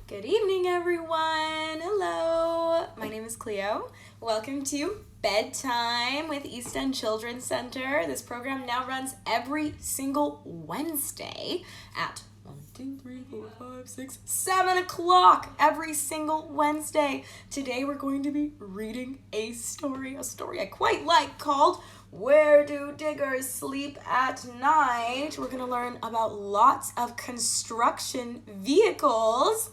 Good evening, everyone. Hello. My name is Clio. Welcome to Bedtime with East End Children's Center. This program now runs every single Wednesday at 7 o'clock every single Wednesday. Today we're going to be reading a story I quite like called Where Do Diggers Sleep at Night? We're going to learn about lots of construction vehicles.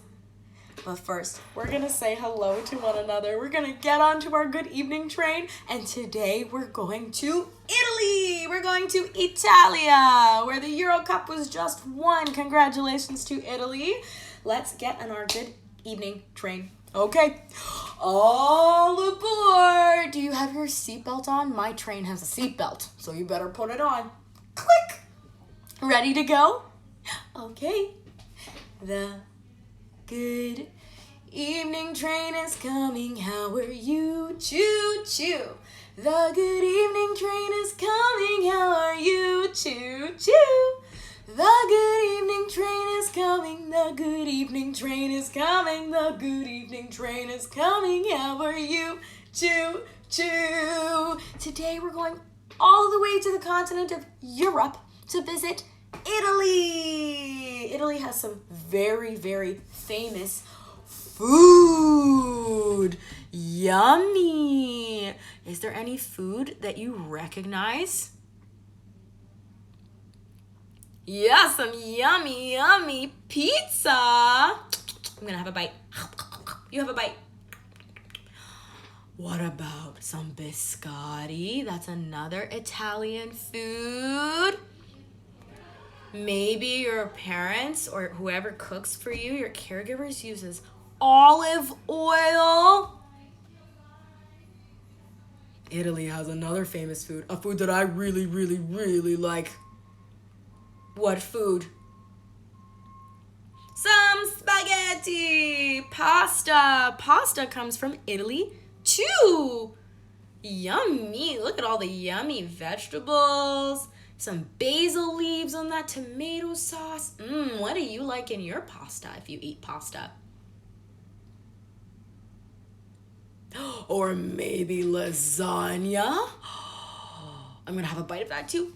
But first, we're going to say hello to one another. We're going to get onto our good evening train. And today we're going to Italy. We're going to Italia, where the Euro Cup was just won. Congratulations to Italy. Let's get on our good evening train. Okay, all aboard. Do you have your seatbelt on? My train has a seatbelt, so you better put it on. Click. Ready to go? Okay. The good evening train is coming. How are you? Choo choo. The good evening train is coming. How are you? Choo choo. The good evening train is coming. The good evening train is coming. The good evening train is coming. How are you? Choo choo. Today we're going all the way to the continent of Europe to visit Italy. Italy has some very, very famous food. Yummy. Is there any food that you recognize? Yeah, some yummy, yummy pizza. I'm gonna have a bite. You have a bite. What about some biscotti? That's another Italian food. Maybe your parents or whoever cooks for you, your caregivers, uses olive oil. Italy has another famous food, a food that I really, really, really like. What food? Some spaghetti, pasta. Pasta comes from Italy too. Yummy. Look at all the yummy vegetables. Some basil leaves on that tomato sauce. What do you like in your pasta if you eat pasta? Or maybe lasagna. I'm gonna have a bite of that too.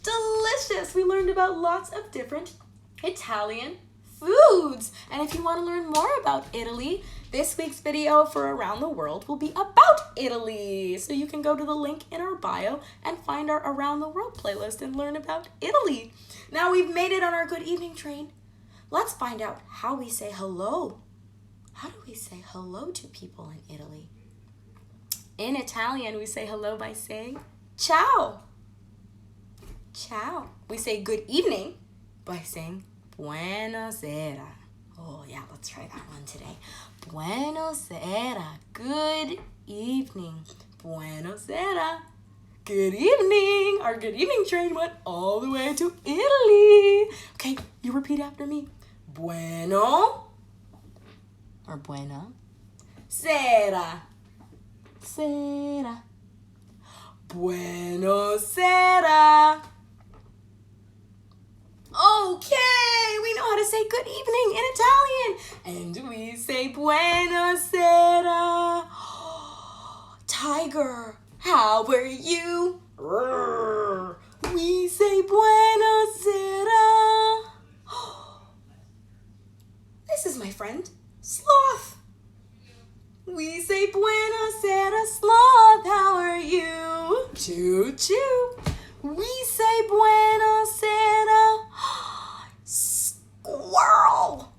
Delicious! We learned about lots of different Italian foods. And if you want to learn more about Italy, this week's video for Around the World will be about Italy. So you can go to the link in our bio and find our Around the World playlist and learn about Italy. Now we've made it on our good evening train. Let's find out how we say hello. How do we say hello to people in Italy? In Italian, we say hello by saying ciao. Ciao. We say good evening by saying Buonasera. Oh yeah, let's try that one today. Buonasera. Good evening. Buonasera. Good evening. Our good evening train went all the way to Italy. Okay, you repeat after me. Bueno or buena. Sera. Sera. Buonasera. Okay, we know how to say good evening in Italian. And we say buonasera. Tiger, how are you? We say buonasera. This is my friend, Sloth. We say buonasera, Sloth, how are you? Choo choo. We say buonasera, Squirrel.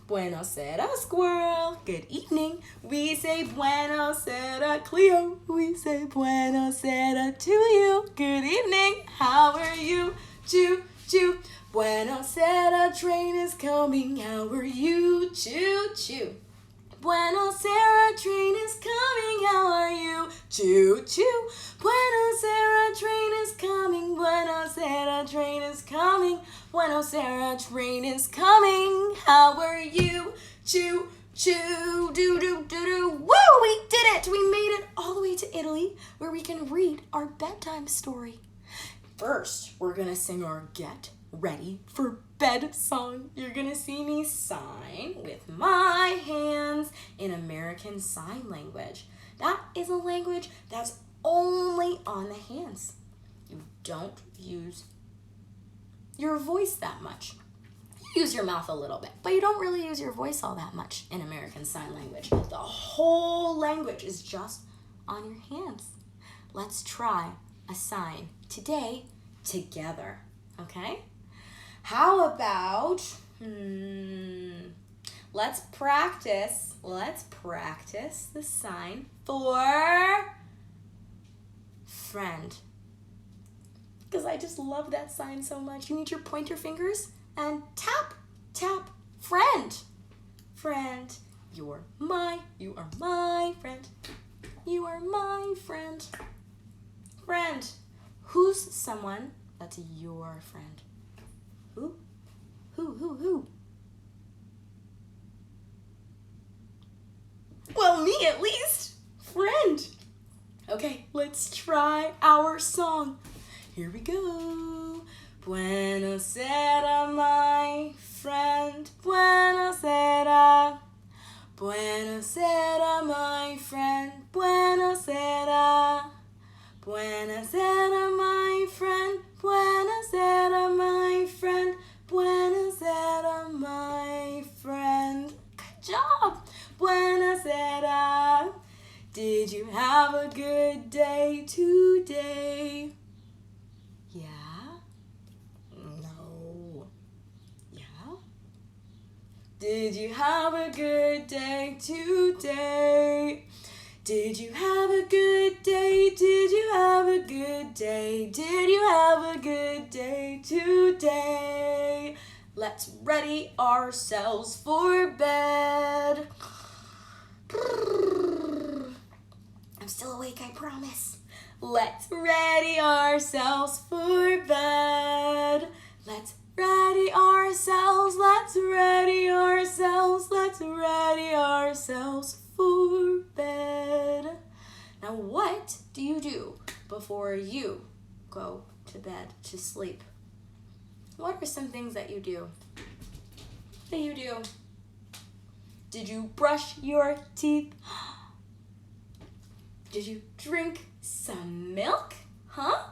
Buonasera, Squirrel. Good evening. We say buonasera, Clio. We say buonasera to you. Good evening. How are you? Choo choo. Buonasera, train is coming. How are you? Choo choo. Buonasera, train is coming. How are you? Choo choo. Buonasera, train is coming. Buonasera, train is coming. Buonasera, train is coming. How are you? Choo choo. Do do do do. Woo! We did it! We made it all the way to Italy, where we can read our bedtime story. First, we're gonna sing our Get ready for bed song. You're gonna see me sign with my hands in American Sign Language. That is a language that's only on the hands. You don't use your voice that much. You use your mouth a little bit, but you don't really use your voice all that much in American Sign Language. The whole language is just on your hands. Let's try a sign today together, okay? How about, let's practice the sign for friend. Because I just love that sign so much. You need your pointer fingers and tap, tap, friend. Friend, you are my friend. You are my friend. Friend, who's someone that's your friend? Who? Well, me at least. Friend. Okay, let's try our song. Here we go. Buonasera, my friend. Buonasera. Buonasera, my friend. Buonasera. Buonasera, my friend. Buonasera, my friend. Buonasera, my friend. Good job. Buonasera. Did you have a good day today? Yeah? No. Yeah? Did you have a good day today? Did you have a good day? Did you have a good day? Did you have a good day today? Let's ready ourselves for bed. I'm still awake, I promise. Let's ready ourselves for bed. Let's ready ourselves. Let's ready ourselves. Let's ready ourselves for bed. Now, what do you do before you go to bed to sleep? What are some things that you do? Did you brush your teeth? Did you drink some milk? Huh?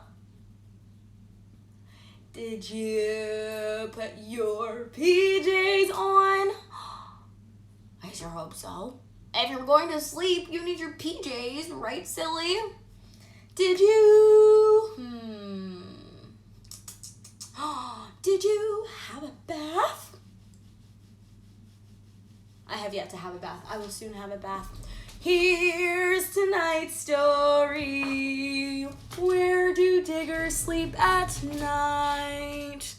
Did you put your PJs on? I sure hope so. If you're going to sleep, you need your PJs, right, silly? Did you? Did you have a bath? I have yet to have a bath. I will soon have a bath. Here's tonight's story. Where do diggers sleep at night?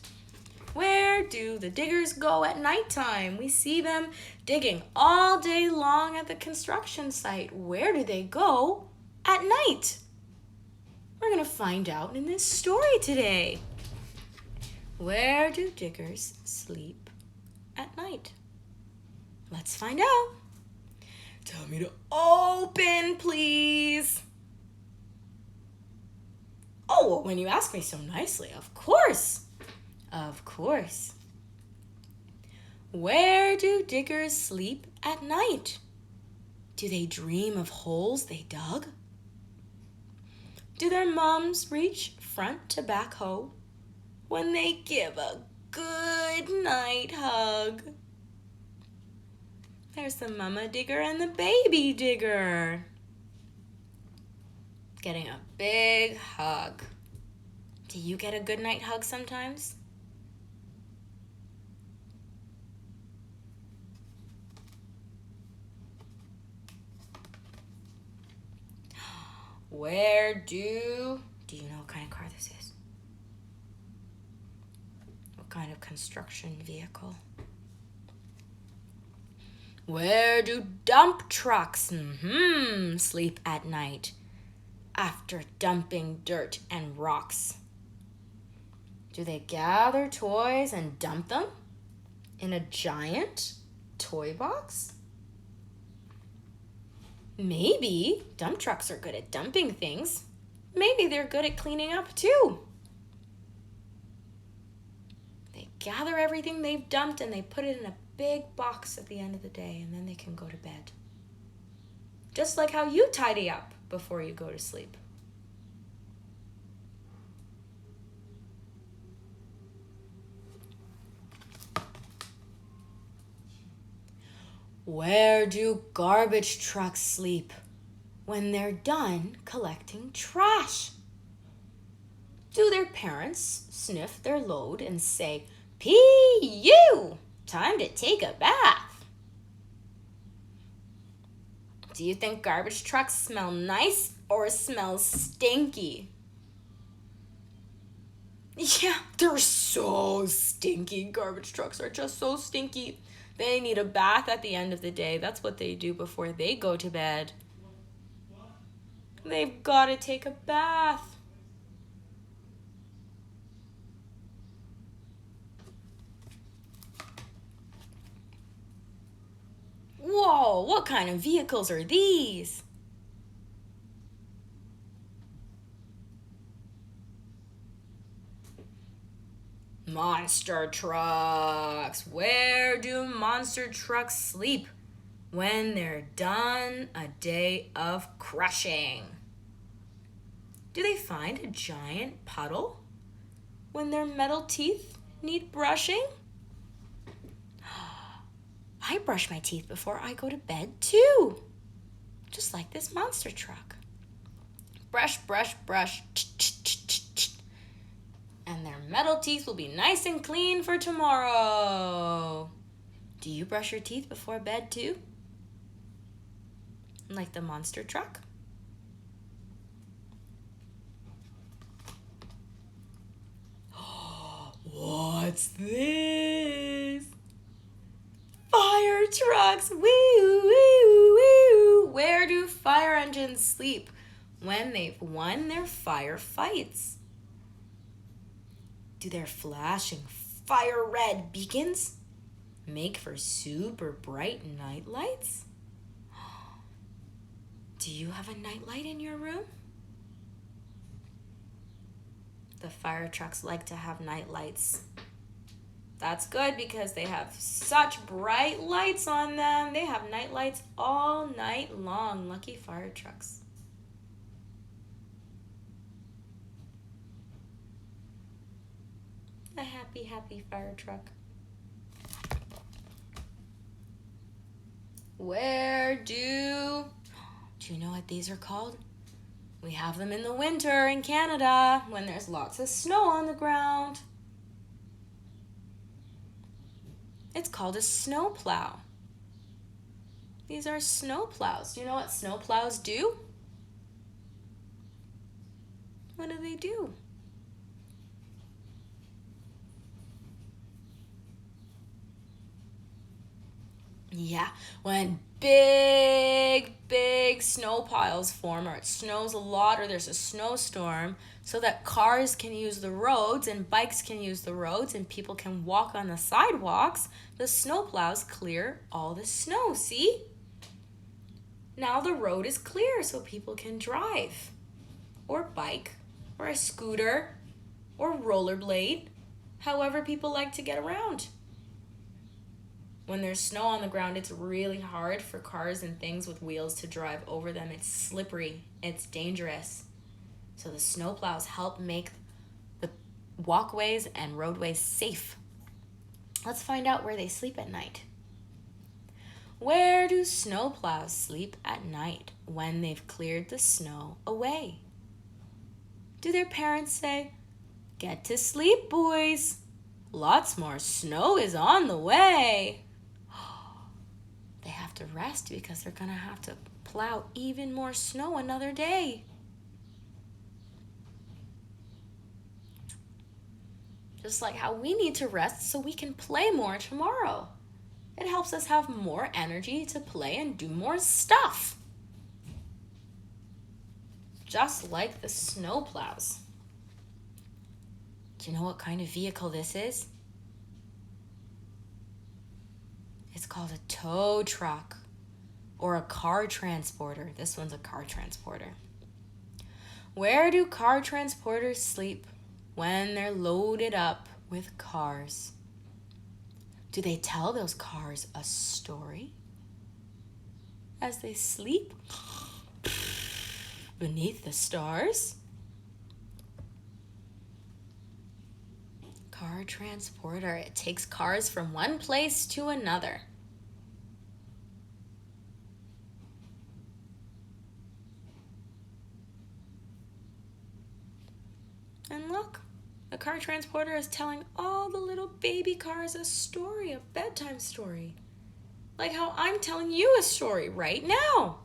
Where do the diggers go at nighttime? We see them digging all day long at the construction site. Where do they go at night? We're going to find out in this story today. Where do diggers sleep at night? Let's find out. Tell me to open, please. Oh, well, when you ask me so nicely, of course. Of course. Where do diggers sleep at night? Do they dream of holes they dug? Do their moms reach front to backhoe when they give a good night hug? There's the mama digger and the baby digger. Getting a big hug. Do you get a good night hug sometimes? Do you know what kind of car this is? What kind of construction vehicle? Where do dump trucks sleep at night after dumping dirt and rocks? Do they gather toys and dump them in a giant toy box? Maybe dump trucks are good at dumping things. Maybe they're good at cleaning up too. gather everything they've dumped and they put it in a big box at the end of the day, and then they can go to bed. Just like how you tidy up before you go to sleep. Where do garbage trucks sleep when they're done collecting trash? Do their parents sniff their load and say, "P.U., time to take a bath"? Do you think garbage trucks smell nice or smell stinky? Yeah, they're so stinky. Garbage trucks are just so stinky. They need a bath at the end of the day. That's what they do before they go to bed. They've got to take a bath. Whoa, what kind of vehicles are these? Monster trucks. Where do monster trucks sleep when they're done a day of crushing? Do they find a giant puddle when their metal teeth need brushing? I brush my teeth before I go to bed too, just like this monster truck. Brush, brush, brush, and their metal teeth will be nice and clean for tomorrow. Do you brush your teeth before bed too? Like the monster truck? What's this? Fire trucks! Woo, woo, woo! Where do fire engines sleep when they've won their fire fights? Do their flashing fire red beacons make for super bright night lights? Do you have a night light in your room? The fire trucks like to have night lights. That's good because they have such bright lights on them. They have night lights all night long. Lucky fire trucks. A happy, happy fire truck. Do you know what these are called? We have them in the winter in Canada when there's lots of snow on the ground. It's called a snowplow. These are snowplows. Do you know what snowplows do? What do they do? Yeah, when big snow piles form, or it snows a lot, or there's a snowstorm, so that cars can use the roads and bikes can use the roads and people can walk on the sidewalks, the snowplows clear all the snow, see? Now the road is clear so people can drive, or bike, or a scooter, or rollerblade, however people like to get around. When there's snow on the ground, it's really hard for cars and things with wheels to drive over them. It's slippery. It's dangerous. So the snowplows help make the walkways and roadways safe. Let's find out where they sleep at night. Where do snowplows sleep at night when they've cleared the snow away? Do their parents say, "Get to sleep, boys. Lots more snow is on the way"? They have to rest because they're going to have to plow even more snow another day. Just like how we need to rest so we can play more tomorrow. It helps us have more energy to play and do more stuff. Just like the snowplows. Do you know what kind of vehicle this is? It's called a tow truck or a car transporter. This one's a car transporter. Where do car transporters sleep when they're loaded up with cars? Do they tell those cars a story as they sleep beneath the stars? Car transporter. It takes cars from one place to another. And look, the car transporter is telling all the little baby cars a story, a bedtime story. Like how I'm telling you a story right now.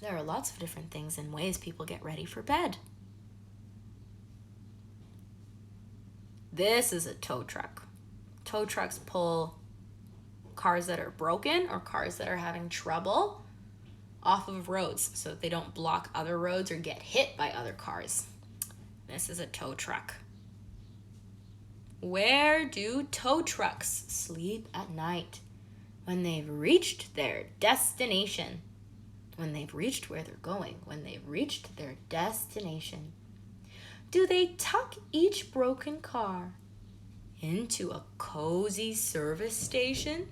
There are lots of different things and ways people get ready for bed. This is a tow truck. Tow trucks pull cars that are broken or cars that are having trouble off of roads so that they don't block other roads or get hit by other cars. This is a tow truck. Where do tow trucks sleep at night? When they've reached their destination. When they've reached where they're going. When they've reached their destination. Do they tuck each broken car into a cozy service station?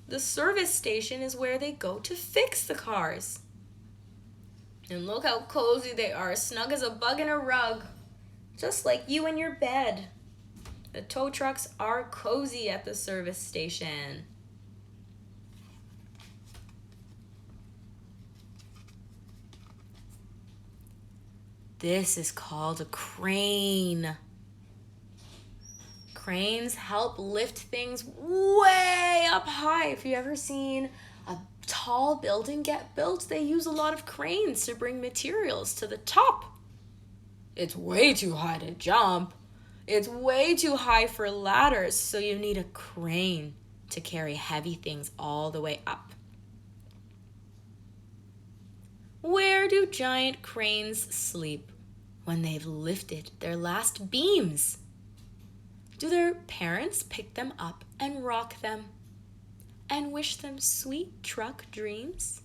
The service station is where they go to fix the cars. And look how cozy they are, snug as a bug in a rug, just like you in your bed. The tow trucks are cozy at the service station. This is called a crane. Cranes help lift things way up high. If you've ever seen a tall building get built, they use a lot of cranes to bring materials to the top. It's way too high to jump. It's way too high for ladders, so you need a crane to carry heavy things all the way up. Where do giant cranes sleep when they've lifted their last beams? Do their parents pick them up and rock them and wish them sweet truck dreams?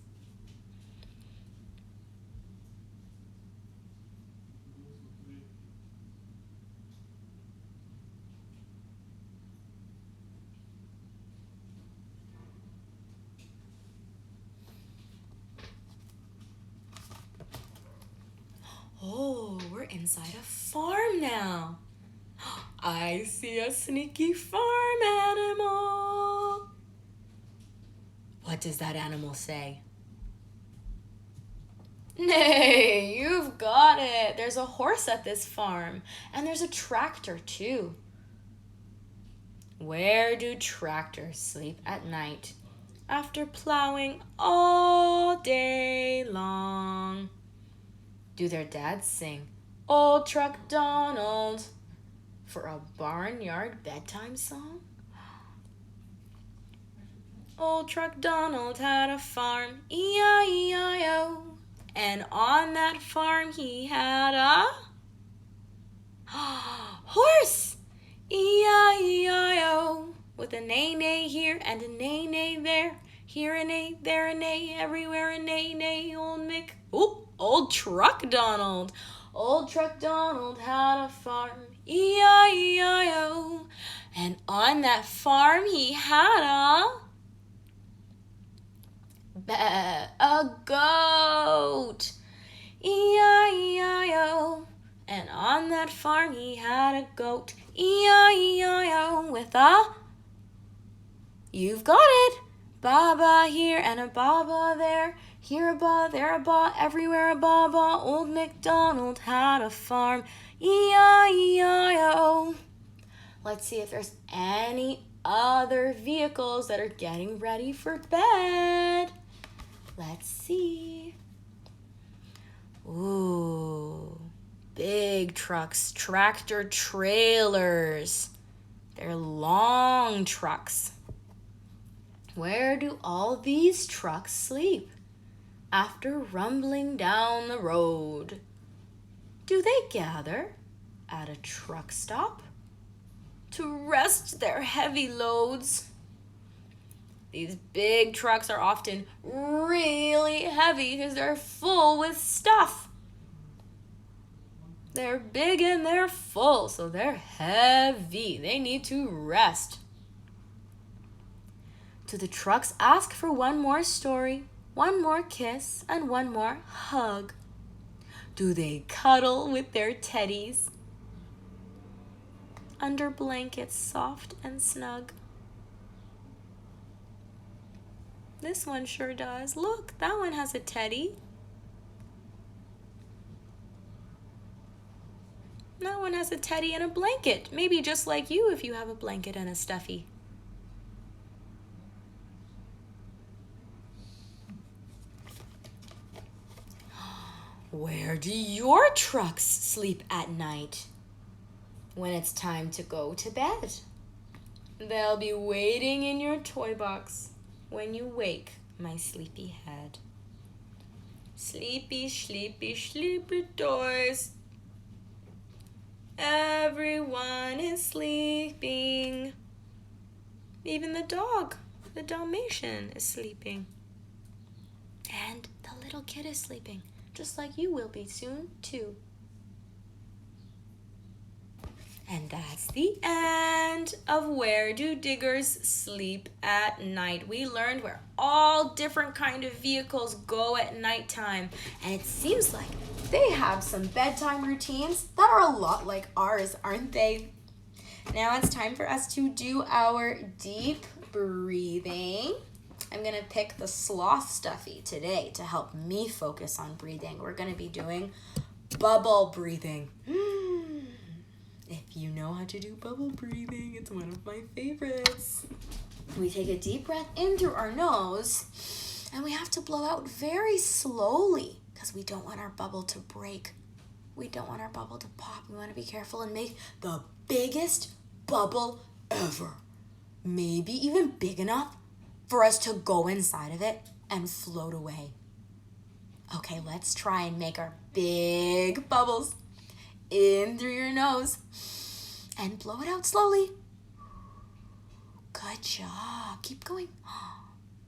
Oh, we're inside a farm now. I see a sneaky farm animal. What does that animal say? Nay, you've got it. There's a horse at this farm, and there's a tractor too. Where do tractors sleep at night after plowing all day long? Do their dads sing Old Truck Donald for a barnyard bedtime song? Old Truck Donald had a farm, E-I-E-I-O, and on that farm he had a horse, E-I-E-I-O, with a neigh-neigh here and a neigh-neigh there, here a neigh, there a neigh, everywhere a neigh-neigh, Old Truck Donald. Old Truck Donald had a farm, E-I-E-I-O, and on that farm he had a goat, E-I-E-I-O, and on that farm he had a goat, E-I-E-I-O, with a, you've got it, Baba here and a Baba there, here a ba, there a ba, everywhere a Baba. Old MacDonald had a farm, E-I-E-I-O. Let's see if there's any other vehicles that are getting ready for bed. Let's see. Ooh, big trucks, tractor trailers. They're long trucks. Where do all these trucks sleep after rumbling down the road? Do they gather at a truck stop to rest their heavy loads? These big trucks are often really heavy because they're full with stuff. They're big and they're full, so they're heavy. They need to rest. Do the trucks ask for one more story, one more kiss, and one more hug? Do they cuddle with their teddies under blankets soft and snug? This one sure does. Look, that one has a teddy. That one has a teddy and a blanket. Maybe just like you if you have a blanket and a stuffy. Where do your trucks sleep at night? When it's time to go to bed. They'll be waiting in your toy box when you wake, my sleepy head. Sleepy, sleepy, sleepy toys. Everyone is sleeping. Even the dog, the Dalmatian, is sleeping. And the little kid is sleeping, just like you will be soon, too. And that's the end of Where Do Diggers Sleep at Night. We learned where all different kind of vehicles go at nighttime. And it seems like they have some bedtime routines that are a lot like ours, aren't they? Now it's time for us to do our deep breathing. I'm going to pick the sloth stuffy today to help me focus on breathing. We're going to be doing bubble breathing. If you know how to do bubble breathing, it's one of my favorites. We take a deep breath in through our nose, and we have to blow out very slowly because we don't want our bubble to break. We don't want our bubble to pop. We want to be careful and make the biggest bubble ever. Maybe even big enough for us to go inside of it and float away. Okay, let's try and make our big bubbles. In through your nose and blow it out slowly. Good job. Keep going.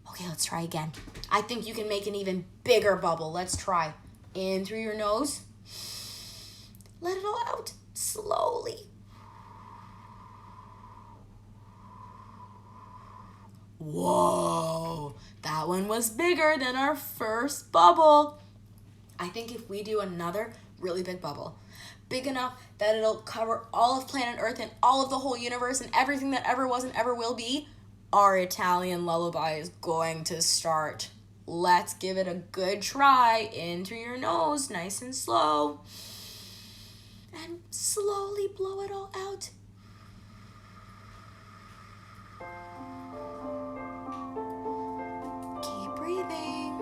Okay, let's try again. I think you can make an even bigger bubble. Let's try. In through your nose. Let it all out slowly. Whoa, that one was bigger than our first bubble. I think if we do another really big bubble, big enough that it'll cover all of planet Earth and all of the whole universe and everything that ever was and ever will be, our Italian lullaby is going to start. Let's give it a good try. In through your nose, nice and slow. And slowly blow it all out. Keep breathing.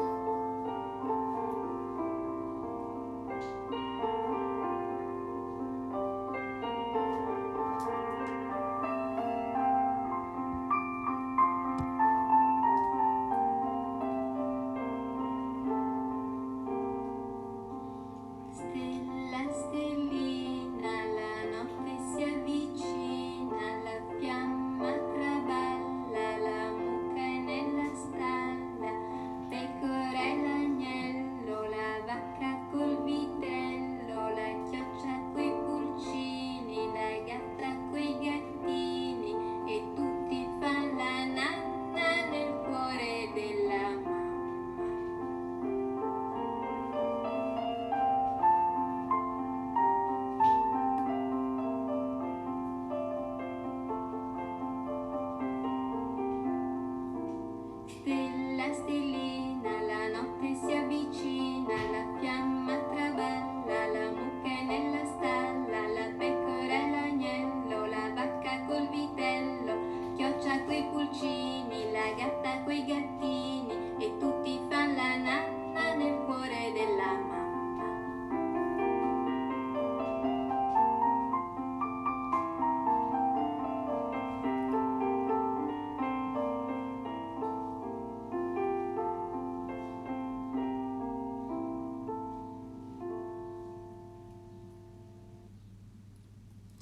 Stella, stellina, la notte si avvicina, la fiamma traballa, la mucca è nella stalla, pecora e l'agnello, la vacca col vitello, la chioccia coi pulcini, la gatta coi gattini, e tutti fan la nanna nel cuore della mamma. Stella, stellina, la notte si avvicina, la fiamma traballa, la mucca è nella stalla, la pecora e l'agnello, la vacca col vitello, chioccia coi pulcini, la gatta coi gattini, e tutti fan la nanna nel cuore della mamma.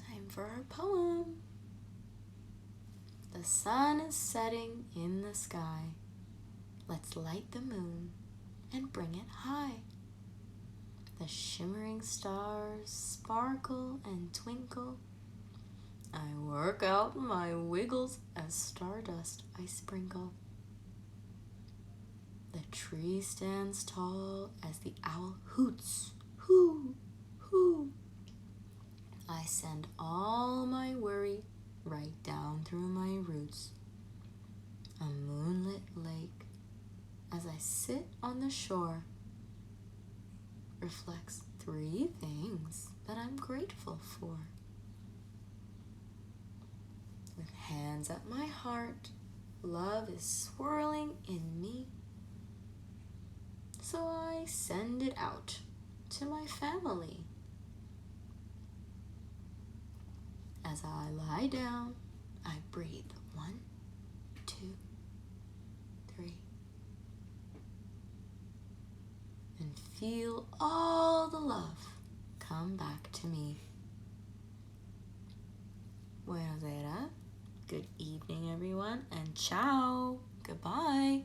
Time for our poem. The sun is setting in the sky. Let's light the moon and bring it high. The shimmering stars sparkle and twinkle. I work out my wiggles as stardust I sprinkle. The tree stands tall as the owl hoots, hoo, hoo. I send all my worry right down through my roots. A moonlit lake, as I sit on the shore, reflects 3 things that I'm grateful for. With hands at my heart, love is swirling in me. So I send it out to my family. As I lie down, I breathe 1, 2, 3, and feel all the love come back to me. Buonasera, good evening everyone, and ciao, goodbye.